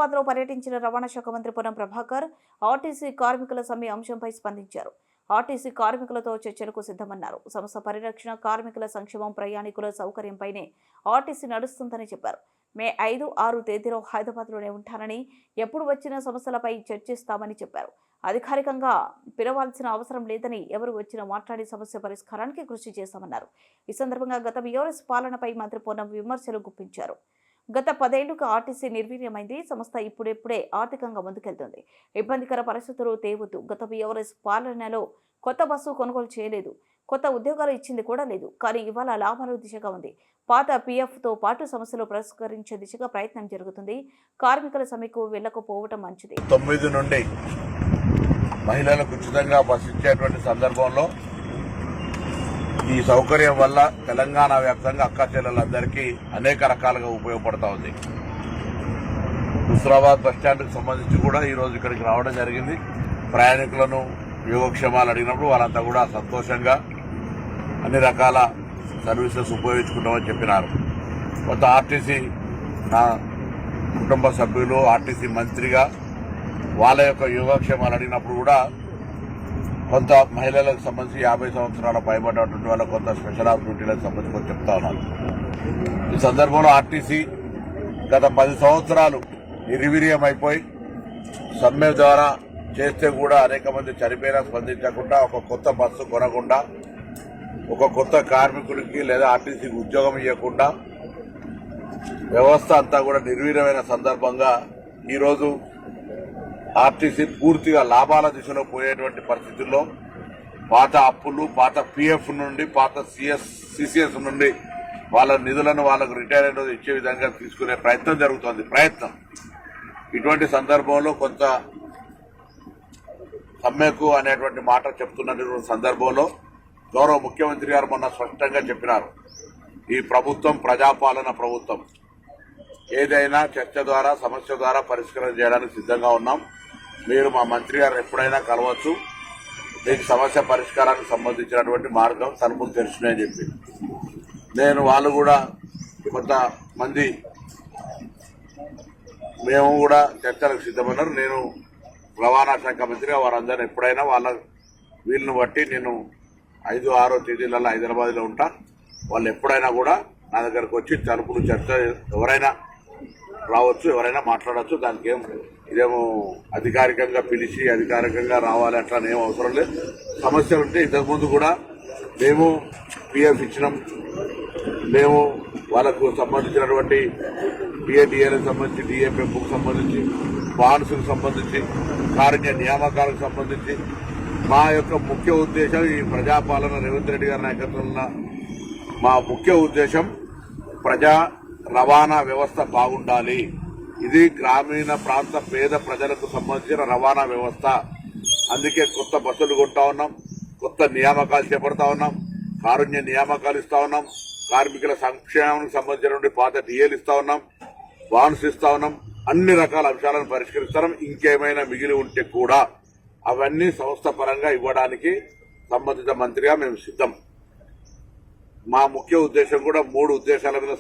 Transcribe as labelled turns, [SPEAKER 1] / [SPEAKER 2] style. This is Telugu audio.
[SPEAKER 1] హైదరాబాద్ లో పర్యటించిన రవాణా శాఖ మంత్రి పొన్నం ప్రభాకర్ ఆర్టీసీ కార్మికుల సమ్మె అంశంపై స్పందించారు. ఆర్టీసీ కార్మికులతో చర్చలకు సిద్ధమన్నారు. సంస్థ పరిరక్షణ, కార్మికుల సంక్షేమం, ప్రయాణికుల సౌకర్యంపైనే ఆర్టీసీ నడుస్తుందని చెప్పారు. మే 5, 6 తేదీలో హైదరాబాద్లోనే ఉంటానని, ఎప్పుడు వచ్చిన సమస్యలపై చర్చిస్తామని చెప్పారు. అధికారికంగా పిలవాల్సిన అవసరం లేదని, ఎవరు వచ్చినా మాట్లాడి సమస్య పరిష్కారానికి కృషి చేశామన్నారు. ఈ సందర్భంగా గత బీఆర్ఎస్ పాలనపై మంత్రి పొన్నం విమర్శలు గుప్పించారు. గత 10 ఏళ్లుగా ఆర్టీసీ నిర్వీర్యమైంది. సంస్థ ఇప్పుడే ఆర్థికంగా ముందుకెళ్తుంది. ఇబ్బందికర పరిస్థితులు తేవద్దు. గత బీఆర్ఎస్ పాలనలో కొత్త బస్సు కొనుగోలు చేయలేదు, కొత్త ఉద్యోగాలు ఇచ్చింది కూడా లేదు. కానీ ఇవాళ లాభాల దిశగా ఉంది. పాత పీఎఫ్తో పాటు సమస్యలు పరిష్కరించే దిశగా ప్రయత్నం జరుగుతుంది. కార్మికుల సమ్మెకు వెళ్లకపోవడం మంచిది.
[SPEAKER 2] 9 నుండి మహిళలకు ఉచితంగా బస్సు ఇచ్చేటువంటి సందర్భంలో ఈ సౌకర్యం వల్ల తెలంగాణ వ్యాప్తంగా అక్కా చెల్లెలందరికీ అనేక రకాలుగా ఉపయోగపడతా ఉంది. హుస్నాబాద్ బస్టాండ్కి సంబంధించి కూడా ఈరోజు ఇక్కడికి రావడం జరిగింది. ప్రయాణికులను యోగక్షేమాలు అడిగినప్పుడు వాళ్ళంతా కూడా సంతోషంగా అన్ని రకాల సర్వీసెస్ ఉపయోగించుకుంటామని చెప్పినారు. కొంత ఆర్టీసీ నా కుటుంబ సభ్యులు, ఆర్టీసీ మంత్రిగా వాళ్ళ యొక్క యోగక్షేమాలు అడిగినప్పుడు కూడా కొంత మహిళలకు సంబంధించి 50 సంవత్సరాల పైబడినటువంటి వాళ్ళ కొంత స్పెషల్ ఆపర్చునిటీలకు సంబంధించి చెప్తా ఉన్నారు. ఈ సందర్భంలో ఆర్టీసీ గత 10 సంవత్సరాలు నిర్వీర్యం అయిపోయి సమ్మె ద్వారా చేస్తే కూడా అనేక మంది చనిపోయినా స్పందించకుండా, ఒక కొత్త బస్సు కొనకుండా, ఒక కొత్త కార్మికుడికి లేదా ఆర్టీసీకి ఉద్యోగం ఇవ్వకుండా వ్యవస్థ అంతా కూడా నిర్వీర్యమైన సందర్భంగా ఈరోజు ఆర్టీసీ పూర్తిగా లాభాల దిశలో పోయేటువంటి పరిస్థితుల్లో పాత అప్పులు, పాత పీఎఫ్ నుండి, పాత సిసిఎస్ నుండి వాళ్ళ నిధులను వాళ్ళకు రిటైర్ అయిన ఇచ్చే విధంగా తీసుకునే ప్రయత్నం జరుగుతోంది. ఇటువంటి సందర్భంలో కొంత సమ్మెకు అనేటువంటి మాట చెప్తున్నటువంటి సందర్భంలో గౌరవ ముఖ్యమంత్రి గారు మొన్న స్పష్టంగా చెప్పినారు, ఈ ప్రభుత్వం ప్రజాపాలన ప్రభుత్వం, ఏదైనా చర్చ ద్వారా, సమస్య ద్వారా పరిష్కారం చేయడానికి సిద్ధంగా ఉన్నాం. మీరు మా మంత్రి గారు ఎప్పుడైనా కలవచ్చు, మీకు సమస్య పరిష్కారానికి సంబంధించినటువంటి మార్గం తలుపులు తెరుచున్నాయని చెప్పి వాళ్ళు కూడా కొంతమంది మేము కూడా చర్చలకు సిద్ధమన్నారు. నేను రవాణా శాఖ మంత్రిగా వారందరినీ ఎప్పుడైనా వాళ్ళ వీళ్ళని బట్టి నేను 5, 6 తేదీలలో హైదరాబాద్లో ఉంటా. వాళ్ళు ఎప్పుడైనా కూడా నా దగ్గరకు వచ్చి తలుపులు చర్చ ఎవరైనా రావచ్చు, ఎవరైనా మాట్లాడవచ్చు. దానికి ఇదేమో అధికారికంగా పిలిచి అధికారికంగా రావాలి అట్లా ఏం అవసరం లేదు. సమస్య ఉంటే ఇంతకుముందు కూడా మేము పిఎఫ్ ఇచ్చినాం, మేము వాళ్ళకు సంబంధించినటువంటి డిఏడిఏలకు సంబంధించి, డిఏపిఎఫ్కు సంబంధించి, బాండ్స్కు సంబంధించి, కారుణ్య నియామకాలకు సంబంధించి మా యొక్క ముఖ్య ఉద్దేశం, ఈ ప్రజాపాలన రేవంత్ రెడ్డి గారి నాయకత్వంలో మా ముఖ్య ఉద్దేశం ప్రజా రవాణా వ్యవస్థ బాగుండాలి. ఇది గ్రామీణ ప్రాంత పేద ప్రజలకు సంబంధించిన రవాణా వ్యవస్థ. అందుకే కొత్త బస్సులు కొంటా ఉన్నాం, కొత్త నియామకాలు చేపడతా ఉన్నాం, కారుణ్య నియామకాలు ఇస్తా ఉన్నాం, కార్మికుల సంక్షేమానికి సంబంధించినటువంటి పాత డిఏలు ఇస్తా ఉన్నాం, బాండ్స్ ఇస్తా ఉన్నాం. అన్ని రకాల అంశాలను పరిష్కరిస్తాం. ఇంకేమైనా మిగిలి ఉంటే కూడా అవన్నీ సంస్థ పరంగా ఇవ్వడానికి సంబంధిత మంత్రిగా మేము సిద్ధం. మా ముఖ్య ఉద్దేశం కూడా 3 ఉద్దేశాల మీద